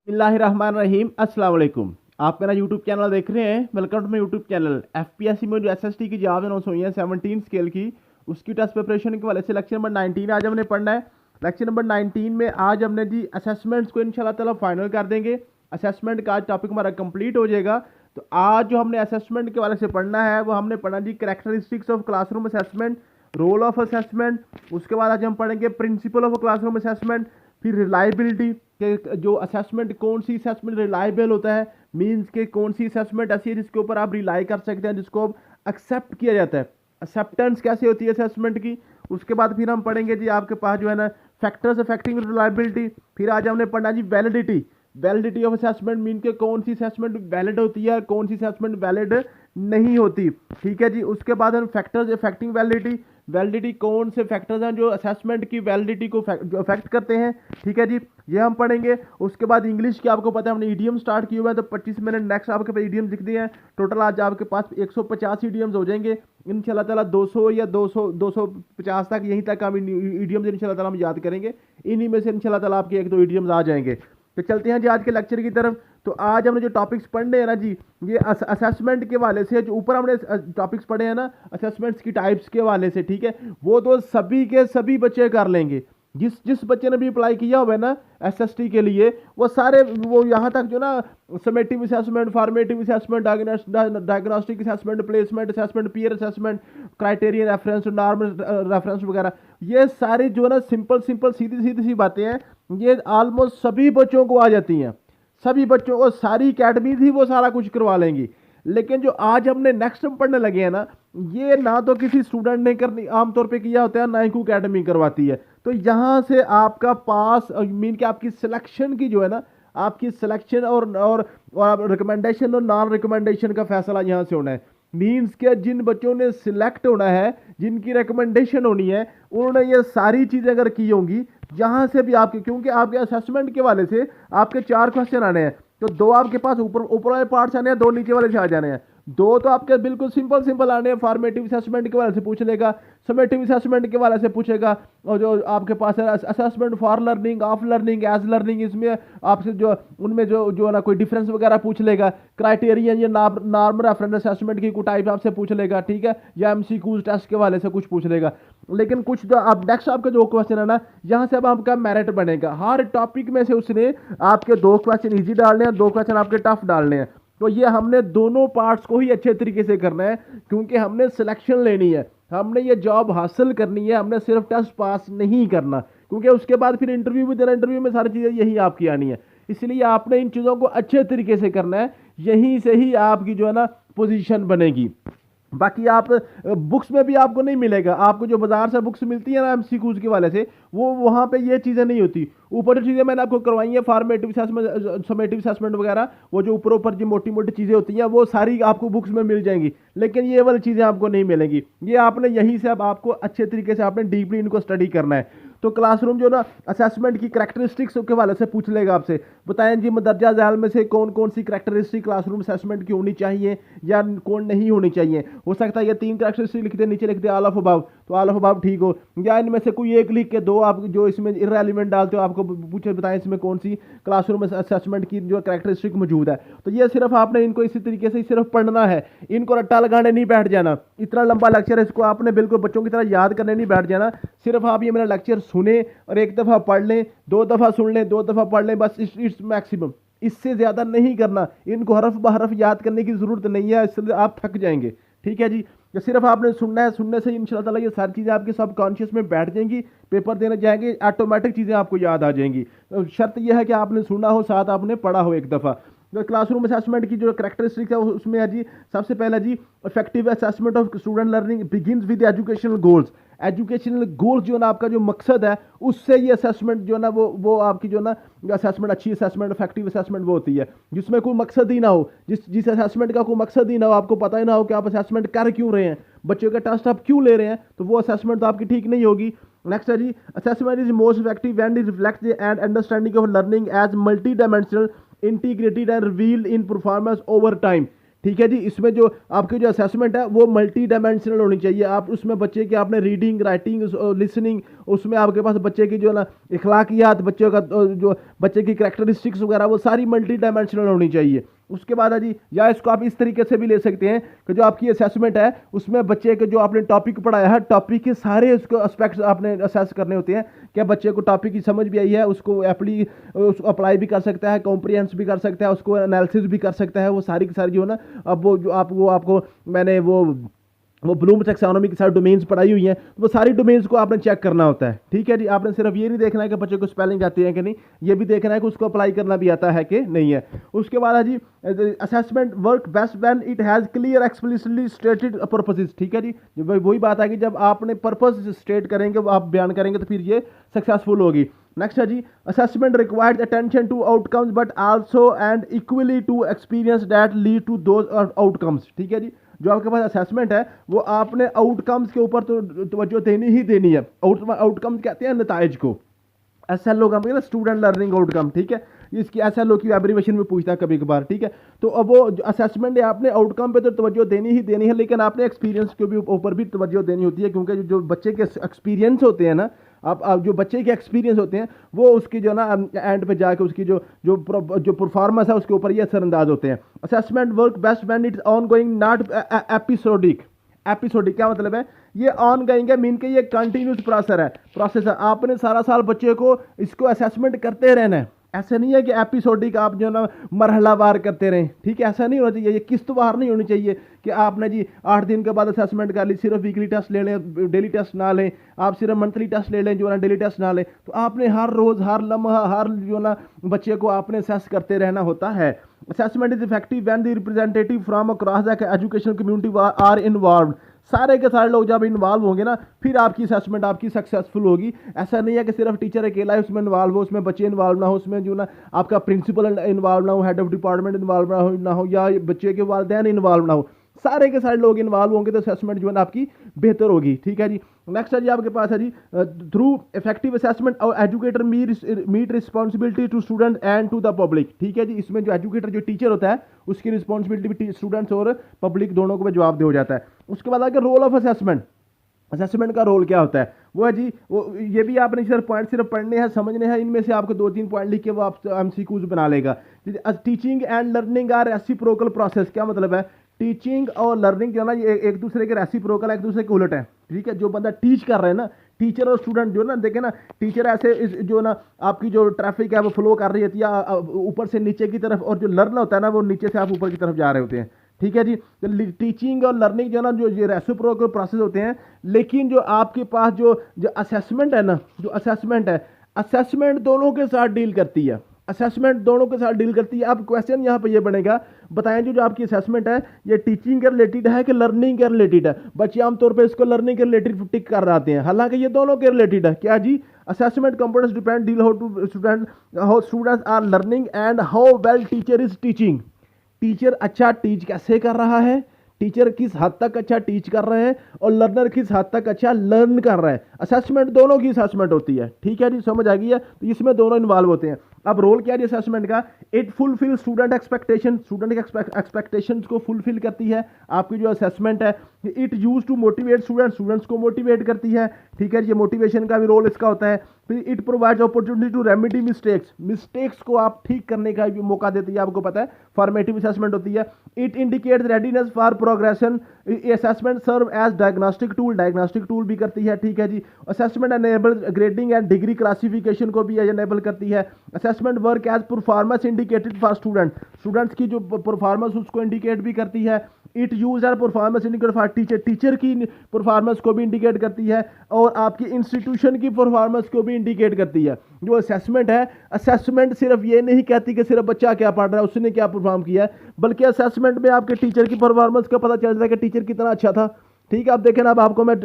बिस्मिल्लाहिर्रहमानिर्रहीम अस्सलाम वालेकुम। आप मेरा यूट्यूब चैनल देख रहे हैं। Welcome to my YouTube channel. FPSC में जो एसएसटी की जॉब अनाउंस हुई है 17 स्केल की, उसकी टेस्ट प्रिपरेशन के वाले से लेक्चर नंबर 19 आज हमने पढ़ना है। लेक्चर नंबर 19 में आज हमने जी असेसमेंट्स को इंशाल्लाह ताला फाइनल कर देंगे। असेसमेंट का आज टॉपिक हमारा कंप्लीट हो जाएगा। तो आज जो हमने असेसमेंट के वाले से पढ़ना है वो हमने पढ़ना जी characteristics of classroom assessment, role of assessment. उसके बाद आज हम पढ़ेंगे प्रिंसिपल ऑफ क्लासरूम असेसमेंट, फिर रिलायबिलिटी के जो असेसमेंट कौन सी असेसमेंट रिलायबल होता है, मींस के कौन सी असेसमेंट ऐसी है जिसके ऊपर आप रिलाई कर सकते हैं, जिसको एक्सेप्ट किया जाता है, एक्सेप्टेंस कैसे होती है असेसमेंट की। उसके बाद फिर हम पढ़ेंगे जी आपके पास जो है ना फैक्टर्स अफेक्टिंग रिलायबिलिटी। फिर आज हमने पढ़ना जी validity, validity of assessment, mean के कौन सी असेसमेंट वैलिड होती है और कौन सी असेसमेंट वैलिड नहीं होती। ठीक है जी। उसके बाद हम फैक्टर्स अफेक्टिंग वैलिडिटी, वैलिडिटी कौन से फैक्टर्स हैं जो असेसमेंट की वैलिडिटी को जो अफेक्ट करते हैं। ठीक है जी, ये हम पढ़ेंगे। उसके बाद इंग्लिश की आपको पता है हमने ईडियम स्टार्ट किए हुए हैं, तो 25 मिनट नेक्स्ट आपके पास ईडियम दिख दिए हैं। टोटल आज आपके पास 150 ईडियम्स हो जाएंगे इंशाल्लाह ताला। 200 या 250 तक, यहीं तक हम ईडियम्स इंशाल्लाह ताला हम याद करेंगे। इन्हीं में से इंशाल्लाह ताला आपके एक दो ईडियम्स आ जाएंगे। तो चलते हैं जी आज के लेक्चर की तरफ। तो आज हमने जो टॉपिक्स पढ़ने हैं ना जी, ये असेसमेंट के वाले से, जो ऊपर हमने टॉपिक्स पढ़े हैं ना असेसमेंट्स की टाइप्स के वाले से, ठीक है, वो तो सभी के सभी बच्चे कर लेंगे। जिस जिस बच्चे ने भी अप्लाई किया हुआ है ना एसएसटी के लिए, वो सारे वो यहाँ तक जो ना summative assessment, formative assessment, diagnostic assessment, placement assessment, peer assessment, criterion reference, norm reference वगैरह, ये सारी जो ना सिंपल सिंपल सीधी सीधी सी बातें हैं, ये ऑलमोस्ट सभी बच्चों को आ जाती हैं। सभी बच्चों को सारी अकेडमी ही वो सारा कुछ करवा लेंगी। लेकिन जो आज हमने नेक्स्ट में पढ़ने लगे हैं ना, ये ना तो किसी स्टूडेंट ने करनी आमतौर पे किया होता है, ना ही कोई अकेडमी करवाती है। तो यहाँ से आपका पास मीन कि आपकी सिलेक्शन की जो है ना, आपकी सिलेक्शन और रिकमेंडेशन और नॉन रिकमेंडेशन का फैसला यहाँ से होना है। मीन्स के जिन बच्चों ने सिलेक्ट होना है, जिनकी रिकमेंडेशन होनी है, उन्होंने ये सारी चीज़ें अगर की होंगी, यहाँ से भी आपके, क्योंकि आपके असेसमेंट के वाले से आपके 4 क्वेश्चन आने हैं, तो 2 आपके पास ऊपर ऊपर वाले पार्ट्स आने हैं, 2 नीचे वाले से आ जाने हैं। 2 तो आपके बिल्कुल सिंपल सिंपल आने हैं, फॉर्मेटिव असेसमेंट के वाले से पूछ लेगा, समेटिव असेसमेंट के वाले से पूछेगा, और जो आपके पास है assessment for learning, of learning, as learning, इसमें आपसे जो उनमें जो ना कोई डिफरेंस वगैरह पूछ लेगा। क्राइटेरियन या नॉर्म रेफरेंस असेसमेंट की कोई टाइप आपसे पूछ लेगा, ठीक है, या एमसीक्यूज टेस्ट के वाले से कुछ पूछ लेगा। लेकिन कुछ जो अब नेक्स्ट आपका जो क्वेश्चन है ना, यहाँ से अब आपका मेरिट बनेगा। हर टॉपिक में से उसने आपके 2 क्वेश्चन इजी डालने हैं, 2 क्वेश्चन आपके टफ डालने हैं। तो ये हमने दोनों पार्ट्स को ही अच्छे तरीके से करना है, क्योंकि हमने सिलेक्शन लेनी है, हमने ये जॉब हासिल करनी है, हमने सिर्फ टेस्ट पास नहीं करना, क्योंकि उसके बाद फिर इंटरव्यू भी देना, इंटरव्यू में सारी चीज़ें यही आपकी आनी है। इसलिए आपने इन चीज़ों को अच्छे तरीके से करना है, यहीं से ही आपकी जो है ना पोजीशन बनेगी। बाकी आप बुक्स में भी आपको नहीं मिलेगा, आपको जो बाजार से बुक्स मिलती है ना एमसीक्यूज के वाले से, वो वहाँ पे ये चीज़ें नहीं होती। ऊपर जो चीज़ें मैंने आपको करवाई है फॉर्मेटिव असेसमेंट, समेटिव असेसमेंट वगैरह, वो जो ऊपर ऊपर जो मोटी मोटी चीज़ें होती हैं वो सारी आपको बुक्स में मिल जाएंगी, लेकिन ये वाली चीज़ें आपको नहीं मिलेंगी। ये आपने यहीं से अब आपको अच्छे तरीके से आपने डीपली इनको स्टडी करना है। तो क्लासरूम जो ना असेसमेंट की करैक्टरिस्टिक्स के वाले से पूछ लेगा आपसे, बताएं जी मदरजा झैल में से कौन कौन सी करैक्टरिस्टिक क्लासरूम असेसमेंट की होनी चाहिए या कौन नहीं होनी चाहिए। हो सकता है ये 3 करैक्टरिस्टिक लिख दे, नीचे लिख दे ऑल ऑफ अबव, तो ऑल ऑफ अबव ठीक हो, या इनमें से कोई एक लिख के 2 आप जो इसमें इररेलेवेंट डालते हो, आपको पूछे बताएं इसमें कौन सी क्लासरूम असेसमेंट की जो करैक्टरिस्टिक मौजूद है। तो ये सिर्फ आपने इनको इसी तरीके से सिर्फ पढ़ना है, इनको रट्टा लगाने नहीं बैठ जाना। इतना लंबा लेक्चर है, इसको आपने बिल्कुल बच्चों की तरह याद करने नहीं बैठ जाना। सिर्फ आप ये मेरा लेक्चर सुने और 1 दफ़ा पढ़ लें, 2 दफ़ा सुन लें, 2 दफ़ा पढ़ लें, बस इट्स मैक्सिमम। इससे ज़्यादा नहीं करना, इनको हरफ बहरफ याद करने की ज़रूरत नहीं है, इसलिए आप थक जाएंगे। ठीक है जी, ये सिर्फ आपने सुनना है, सुनने से इंशाल्लाह ताला ये सारी चीज़ें आपके सब कॉन्शियस में बैठ जाएंगी, पेपर देने जाएंगे ऑटोमेटिक चीज़ें आपको याद आ जाएंगी। तो शर्त यह है कि आपने सुना हो, साथ आपने पढ़ा हो 1 दफ़ा। तो क्लासरूम असेसमेंट की जो करैक्टरिस्टिक्स है उसमें है जी सबसे पहला जी effective assessment of student learning begins with educational goals. Educational goals जो ना आपका जो मकसद है, उससे ये असेसमेंट जो ना वो आपकी जो ना असेसमेंट, अच्छी असेसमेंट, इफेक्टिव असेसमेंट वो होती है जिसमें कोई मकसद ही ना हो, जिस असेसमेंट का कोई मकसद ही ना हो, आपको पता ही ना हो कि आप असेसमेंट कर क्यों रहे हैं, बच्चों का टेस्ट आप क्यों ले रहे हैं, तो वो असेसमेंट तो आपकी ठीक नहीं होगी। नेक्स्ट है जी assessment is most effective when it reflects the and understanding of learning as multi dimensional, integrated and revealed in performance over time. ठीक है जी। इसमें जो आपकी जो असेसमेंट है वो मल्टी डायमेंशनल होनी चाहिए। आप उसमें बच्चे की आपने रीडिंग, राइटिंग, लिसनिंग, उसमें आपके पास बच्चे की जो ना इखलाकियात, बच्चों का जो बच्चे की करैक्टरिस्टिक्स वगैरह वो सारी मल्टी डायमेंशनल होनी चाहिए। उसके बाद है जी, या इसको आप इस तरीके से भी ले सकते हैं कि जो आपकी असेसमेंट है उसमें बच्चे के जो आपने टॉपिक पढ़ाया है, टॉपिक के सारे उसको एस्पेक्ट्स आपने असेस करने होते हैं। क्या बच्चे को टॉपिक की समझ भी आई है, उसको अप्लाई भी कर सकता है, कॉम्प्रिहेंस भी कर सकता है, उसको एनालिसिस भी कर सकता है, वो सारी की सारी जो है ना, अब वो जो आपको मैंने वो ब्लूम टैक्सोनॉमी की सारी डोमेन्स पढ़ाई हुई हैं, वो सारी डोमेन्स को आपने चेक करना होता है। ठीक है जी। आपने सिर्फ ये नहीं देखना है कि बच्चे को स्पेलिंग आती है कि नहीं, ये भी देखना है कि उसको अप्लाई करना भी आता है कि नहीं है। उसके बाद है जी, assessment work best when it has clear explicitly stated purposes. ठीक है जी। वही बात है कि जब आपने पर्पस स्टेट करेंगे, वो आप बयान करेंगे, तो फिर ये सक्सेसफुल होगी। नेक्स्ट है जी, assessment required attention to outcomes but also and equally to experience that lead to those outcomes. ठीक है जी। जो आपके पास असेसमेंट है वो आपने आउटकम्स के ऊपर तो तवज्जो देनी ही देनी है। आउटकम्स कहते हैं नताइज को। SLO का मतलब स्टूडेंट लर्निंग आउटकम। ठीक है। इसकी SLO की एब्रीवेशन में पूछता है कभी कभार। ठीक है। तो अब वो असेसमेंट है, आपने आउटकम पे तो तवज्जो देनी ही देनी है, लेकिन आपने एक्सपीरियंस के भी ऊपर भी तवज्जो देनी होती है, क्योंकि जो बच्चे के एक्सपीरियंस होते हैं ना, आप जो बच्चे के एक्सपीरियंस होते हैं वो उसकी जो ना एंड पे जाके उसकी जो परफॉर्मेंस है उसके ऊपर ये असरअंदाज होते हैं। Assessment work best when it's on going not episodic. Episodic क्या मतलब है? ये ऑन गोइंग है, मीन के ये कंटिन्यूस प्रोसेस है। आपने सारा साल बच्चे को इसको असेसमेंट करते रहना है। ऐसा नहीं है कि एपिसोडिक आप जो ना मरहलावार करते रहें। ठीक है, ऐसा नहीं होना चाहिए। ये किस्तवार नहीं होनी चाहिए कि आपने जी 8 दिन के बाद असेसमेंट कर ली, सिर्फ वीकली टेस्ट ले लें, डेली टेस्ट ना लें, आप सिर्फ मंथली टेस्ट ले लें, जो ना डेली टेस्ट ना लें। तो आपने हर रोज़, हर लम्हा, हर जो ना बच्चे को आपने असेस करते रहना होता है। Assessment is effective when the representative from across the education community are involve. सारे के सारे लोग जब इन्वॉल्व होंगे ना, फिर आपकी असेसमेंट आपकी सक्सेसफुल होगी। ऐसा नहीं है कि सिर्फ टीचर अकेला है उसमें इन्वॉल्व हो, उसमें बच्चे इन्वॉल्व ना हो, उसमें जो ना आपका प्रिंसिपल इन्वॉल्व ना हो, हेड ऑफ डिपार्टमेंट इन्वॉल्व ना हो, या बच्चे के वालिदैन इन्वॉल्व ना हो। सारे के सारे लोग इन्वॉल्व होंगे तो असेसमेंट जो है ना आपकी बेहतर होगी। ठीक है जी। नेक्स्ट है जी, आपके पास है जी, थ्रू इफेक्टिव असेसमेंट और educator meet responsibility to student and to the public. ठीक है जी। इसमें जो एजुकेटर, जो टीचर होता है, उसकी रिस्पॉन्सिबिलिटी भी स्टूडेंट्स और पब्लिक दोनों को जवाब दे हो जाता है। उसके बाद आगे रोल ऑफ असेसमेंट। असेसमेंट का रोल क्या होता है? वो है जी, वो ये भी आपने सिर्फ पढ़ने हैं, समझने हैं। इनमें से आपको 2-3 पॉइंट लिख के वो आप MCQs बना लेगा। Teaching and learning are reciprocal process. क्या मतलब है? टीचिंग और लर्निंग जो है ना, ये एक दूसरे के रेसिप्रोकल है, एक दूसरे के उलट है। ठीक है। जो बंदा टीच कर रहा है ना, टीचर और स्टूडेंट जो ना, देखे ना, टीचर ऐसे जो ना आपकी जो ट्रैफिक है वो फ्लो कर रही होती है ऊपर से नीचे की तरफ, और जो लर्न होता है ना वो नीचे से आप ऊपर की तरफ जा रहे होते हैं। ठीक है जी। तो टीचिंग और लर्निंग जो है ना, जो ये रेसिप्रोकल प्रोसेस होते हैं। लेकिन जो आपके पास जो असेसमेंट है ना, जो असेसमेंट है, असेसमेंट दोनों के साथ डील करती है। असेसमेंट दोनों के साथ डील करती है। अब क्वेश्चन यहाँ पे ये बनेगा, बताएं जो आपकी असेसमेंट है ये टीचिंग के रिलेटेड है कि लर्निंग के रिलेटेड है? बच्चे आमतौर पे इसको लर्निंग के रिलेटेड टिक कर जाते हैं, हालांकि ये दोनों के रिलेटेड है। क्या जी? Assessment components depend deal how students are learning and how well teacher is teaching. Teacher अच्छा टीच कैसे कर रहा है, टीचर किस हद तक अच्छा टीच कर रहे हैं, और लर्नर किस हद तक अच्छा लर्न कर रहा है। असेसमेंट दोनों की असेसमेंट होती है। ठीक है जी, समझ आ गई है? तो इसमें दोनों इन्वॉल्व होते हैं। अब रोल क्या है असेसमेंट का? It fulfill student expectation. Student के एक्सपेक्टेशंस को फुलफिल करती है आपकी जो असेसमेंट है। It use to motivate students को मोटिवेट करती है। ठीक है, ये मोटिवेशन का भी रोल इसका होता है। फिर it provides opportunity to remedy mistakes को आप ठीक करने का भी मौका देती है। आपको पता है फॉर्मेटिव असेसमेंट होती है। It indicates readiness for progression. Assessment serve as diagnostic tool भी करती है। ठीक है जी। Assessment enable grading and degree classification को भी एनेबल करती है। Assessment work as performance indicated for students की जो परफॉर्मेंस उसको इंडिकेट भी करती है। It use are performance indicator for teacher की परफॉर्मेंस को भी इंडिकेट करती है, और आपकी इंस्टीट्यूशन की परफॉर्मेंस को भी इंडिकेट करती है। जो असेसमेंट है, असेसमेंट सिर्फ ये नहीं कहती कि सिर्फ बच्चा क्या पढ़ रहा है, उसने क्या परफॉर्म किया है, बल्कि असेसमेंट में आपके टीचर की परफॉर्मेंस का पता चलता है कि टीचर कितना अच्छा था। ठीक है, अब देखें ना, अब आपको मैं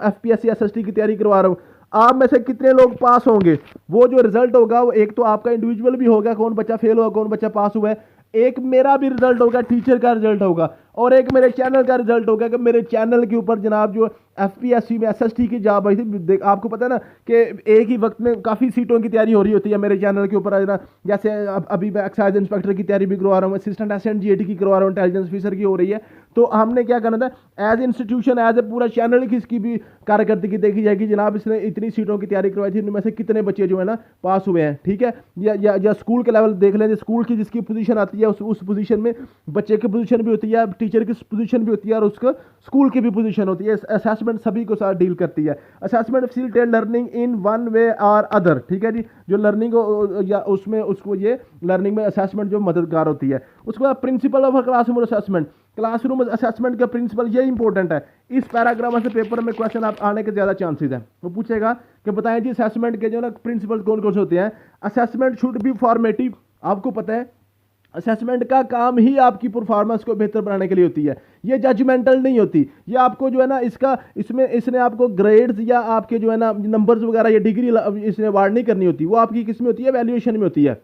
FPSC SST की तैयारी करवा रहा हूँ, आप में से कितने लोग पास होंगे? वो जो रिजल्ट होगा वो एक तो आपका इंडिविजुअल भी होगा, कौन बच्चा फेल हुआ कौन बच्चा पास हुआ है, एक मेरा भी रिजल्ट होगा, टीचर का रिजल्ट होगा, और एक मेरे चैनल का रिजल्ट हो गया कि मेरे चैनल के ऊपर जनाब जो एफपीएससी में एसएसटी की जॉब आई थी। आपको पता है ना कि एक ही वक्त में काफ़ी सीटों की तैयारी हो रही होती है मेरे चैनल के ऊपर, है ना। जैसे अभी मैं एक्साइज इंस्पेक्टर की तैयारी भी करवा रहा हूँ, असिस्टेंट एसएनजीएटी की करवा रहा हूँ, इंटेलिजेंस ऑफिसर की हो रही है। तो हमने क्या करना था, एज इंस्टीट्यूशन एज ए पूरा चैनल की इसकी भी कारकर्दगी देखी जाएगी। जनाब इसने इतनी सीटों की तैयारी करवाई थी, उनमें से कितने बच्चे जो है ना पास हुए हैं, ठीक है। या स्कूल के लेवल देख लें, स्कूल की जिसकी पोजीशन आती है उस पोजीशन में बच्चे की पोजीशन भी होती है, टीचर की पोजीशन भी होती है, और उसका स्कूल की भी पोजीशन होती है। असेसमेंट सभी को साथ डील करती है। Assessment facilitate learning in one way और अदर, ठीक है जी। जो लर्निंग या उसमें उसको ये लर्निंग में असेसमेंट जो मददगार होती है। उसके बाद principal of classroom assessment, classroom assessment का प्रिंसिपल ये इंपॉर्टेंट है। इस पैराग्राफ से पेपर में क्वेश्चन आप आने के ज़्यादा चांसेस हैं। वो पूछेगा कि बताएं जी असेसमेंट के जो ना प्रिंसिपल कौन कौन से होते हैं। असेसमेंट शुड बी फॉर्मेटिव, आपको पता है असेसमेंट का काम ही आपकी परफॉर्मेंस को बेहतर बनाने के लिए होती है। ये जजमेंटल नहीं होती। ये आपको जो है ना इसने आपको ग्रेड्स या आपके जो है ना नंबर्स वगैरह या डिग्री इसने अवार्ड नहीं करनी होती। वो आपकी किस में होती है, वैल्यूएशन में होती है।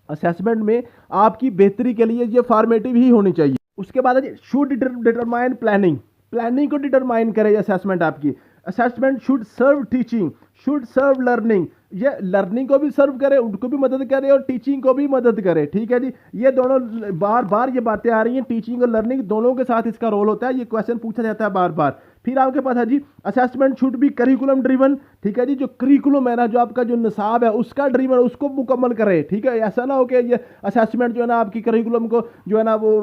असेसमेंट में आपकी बेहतरी के लिए ये फॉर्मेटिव ही होनी चाहिए। उसके बाद शुड डिटरमाइन प्लानिंग, प्लानिंग को डिटरमाइन करे असेसमेंट आपकी। Assessment should serve teaching, should serve learning, ये लर्निंग को भी सर्व करे, उनको भी मदद करे और टीचिंग को भी मदद करे, ठीक है जी। ये दोनों बार बार ये बातें आ रही हैं, टीचिंग और लर्निंग दोनों के साथ इसका रोल होता है। ये क्वेश्चन पूछा जाता है बार बार। फिर आपके पास है जी assessment should be curriculum driven, ठीक है जी। जो करिकुलम है ना, जो आपका जो निसाब है उसका ड्रिवन, उसको मुकम्मल करे, ठीक है। ऐसा ना हो कि ये असेसमेंट जो है ना आपकी करिकुलम को जो है ना वो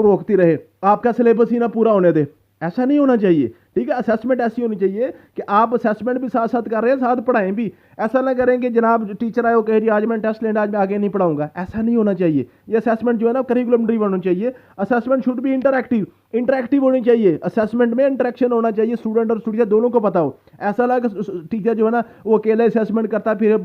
रोकती रहे, आपका सिलेबस ही ना पूरा होने दे। ऐसा नहीं होना चाहिए, ठीक है। असेसमेंट ऐसी होनी चाहिए कि आप असेसमेंट भी साथ साथ कर रहे हैं, साथ पढ़ाएं भी। ऐसा ना करें कि जनाब टीचर आए हो कहे जी आज मैं टेस्ट लेना, आज मैं आगे नहीं पढ़ाऊंगा, ऐसा नहीं होना चाहिए। ये असेसमेंट जो है ना करिकुलम ड्रिवन होना चाहिए। असेसमेंट शुड भी इंटरएक्टिव, इंटरएक्टिव होनी चाहिए। असेसमेंट में इंटरेक्शन होना चाहिए, स्टूडेंट और स्टूडेंट दोनों को पता हो। ऐसा ना टीचर जो है ना वो अकेले असेसमेंट करता है फिर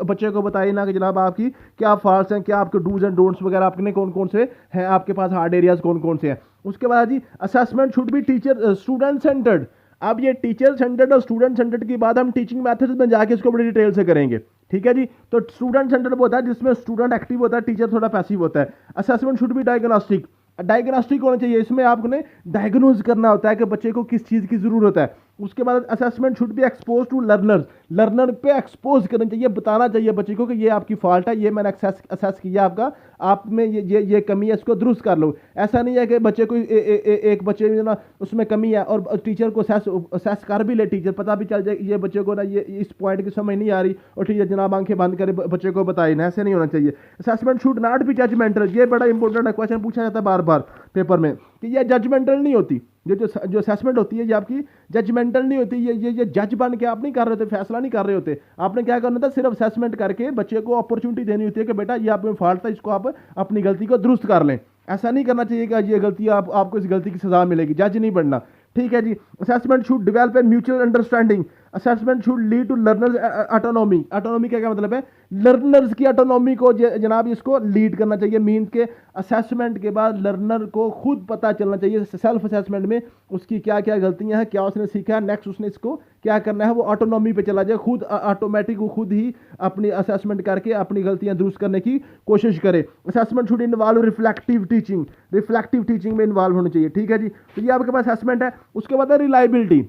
बच्चे को बताए ना कि जनाब आपकी क्या फॉल्ट्स हैं, क्या आपके डूज एंड डोंट्स वगैरह आपने कौन कौन से हैं, आपके पास हार्ड एरियाज कौन कौन से हैं। उसके बाद जी असेसमेंट शुड भी टीचर स्टूडेंट सेंटर्ड। अब ये टीचर सेंटर्ड और स्टूडेंट सेंटर्ड की बात हम टीचिंग मेथड्स में जाके इसको बड़ी डिटेल से करेंगे, ठीक है जी। तो स्टूडेंट सेंटर्ड वो होता है जिसमें स्टूडेंट एक्टिव होता है, टीचर थोड़ा पैसिव होता है। असेसमेंट शुड भी डायग्नोस्टिक, डायग्नोस्टिक होना चाहिए। इसमें आपने डायग्नोज करना होता है कि बच्चे को किस चीज़ की ज़रूरत है। उसके बाद assessment should be expose to learners, learner पे एक्सपोज करना चाहिए, बताना चाहिए बच्चे को कि ये आपकी फॉल्ट है, ये मैंने असेस किया आपका, आप में ये कमी है, इसको दुरुस्त कर लो। ऐसा नहीं है कि बच्चे को एक बच्चे में ना उसमें कमी है और टीचर को असेस कर भी ले, टीचर पता भी चल जाए ये बच्चे को ना ये इस पॉइंट की समझ नहीं आ रही और टीचर जनाब आंखें बंद करे बच्चे को बताए ना, ऐसे नहीं होना चाहिए। Assessment should not be judgmental, ये बड़ा इंपॉर्टेंट है, क्वेश्चन पूछा जाता है बार बार पेपर में कि ये जजमेंटल नहीं होती। जो असेसमेंट होती है ये आपकी जजमेंटल नहीं होती। ये जज बन के आप नहीं कर रहे होते, फैसला नहीं कर रहे होते। आपने क्या करना था, सिर्फ असेसमेंट करके बच्चे को अपॉर्चुनिटी देनी होती है कि बेटा ये आप में फॉल्ट था, इसको आप अपनी गलती को दुरुस्त कर लें। ऐसा नहीं करना चाहिए कि ये गलती आपको इस गलती की सजा मिलेगी, जज नहीं बनना, ठीक है जी। Assessment should develop a mutual understanding, assessment should lead to learners autonomy. Autonomy का क्या मतलब है, लर्नर्स की ऑटोनॉमी को जनाब इसको लीड करना चाहिए। मीन्स के असेसमेंट के बाद लर्नर को खुद पता चलना चाहिए सेल्फ असेसमेंट में उसकी क्या क्या गलतियां हैं, क्या उसने सीखा है, नेक्स्ट उसने इसको क्या करना है, वो ऑटोनॉमी पे चला जाए, खुद ऑटोमेटिक वो खुद ही अपनी असेसमेंट करके अपनी गलतियां दुरुस्त करने की कोशिश करे। Assessment should involve reflective teaching, reflective teaching में इन्वॉल्व होनी चाहिए, ठीक है जी। तो ये आपके पास असेसमेंट है। उसके बाद है रिलायबिलिटी।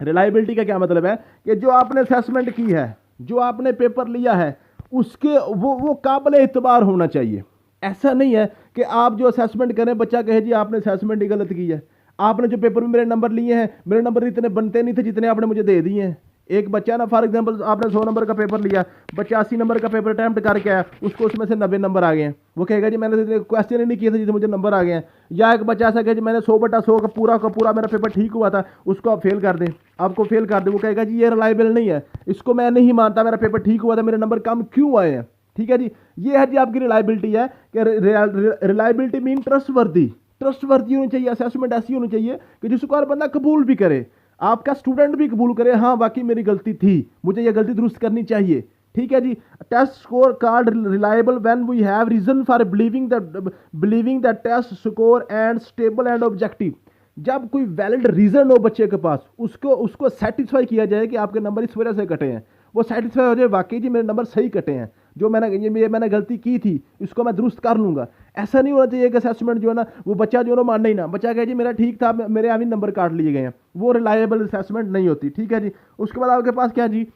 रिलायबिलिटी का क्या मतलब है कि जो आपने असेसमेंट की है, जो आपने पेपर लिया है, उसके वो काबिल एतबार होना चाहिए। ऐसा नहीं है कि आप जो असेसमेंट करें बच्चा कहे जी आपने असेसमेंट ही गलत की है, आपने जो पेपर में मेरे नंबर लिए हैं, मेरे नंबर इतने बनते नहीं थे जितने आपने मुझे दे दिए हैं। एक बच्चा ना फॉर एग्जांपल आपने 100 नंबर का पेपर लिया, बच्चा 80 नंबर का पेपर अटैम्प्ट करके आया, उसको उसमें से 90 नंबर आ गए हैं, वो कहेगा जी मैंने क्वेश्चन ही नहीं किए थे जिससे मुझे नंबर आ गए हैं। या एक बच्चा ऐसा कहे जी मैंने 100/100 का पूरा मेरा पेपर ठीक हुआ था, उसको आप फेल कर दें, आपको फेल कर दें, वो कहेगा जी ये रिलायबल नहीं है, इसको मैं नहीं मानता, मेरा पेपर ठीक हुआ था, मेरे नंबर कम क्यों आए हैं, ठीक है जी। ये है जी आपकी रिलायबिलिटी है कि रिलायबिलिटी मीन ट्रस्टवर्दी, ट्रस्टवर्दी होनी चाहिए। असेसमेंट ऐसी होनी चाहिए कि जिसको हर बंदा कबूल भी करे, आपका स्टूडेंट भी कबूल करे, हाँ वाकई मेरी गलती थी, मुझे ये गलती दुरुस्त करनी चाहिए, ठीक है जी। Test score card reliable when we have reason for believing that test score and stable and objective. जब कोई वैलिड रीजन हो बच्चे के पास, उसको सेटिस्फाई किया जाए कि आपके नंबर इस वजह से कटे हैं, वो सेटिस्फाई हो जाए वाकई जी मेरे नंबर सही कटे हैं, जो मैंने गलती की थी इसको मैं दुरुस्त कर लूँगा। ऐसा नहीं होना चाहिए कि असेसमेंट जो है ना वो बच्चा जो है ना मानना ही ना, बच्चा कहे जी मेरा ठीक था, मेरे यहाँ भी नंबर काट लिए गए हैं, वो रिलायबल असेसमेंट नहीं होती। ठीक है जी। उसके बाद आपके पास क्या जी,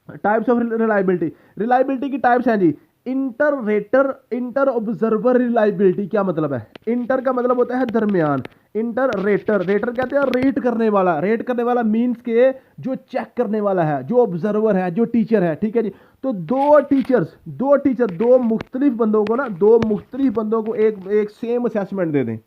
टाइप्स ऑफ रिलायबिलिटी। रिलायबिलिटी की टाइप्स हैं जी, inter rater, inter observer reliability. क्या मतलब है? इंटर का मतलब होता है दरमियान, इंटर रेटर, रेटर कहते हैं रेट करने वाला, रेट करने वाला मींस के जो चेक करने वाला है, जो ऑब्जर्वर है, जो टीचर है। ठीक है जी। तो दो टीचर्स, दो टीचर, दो मुख्तलिफ बंदों को ना, दो मुख्तलिफ बंदों को एक एक सेम असेसमेंट दे दें,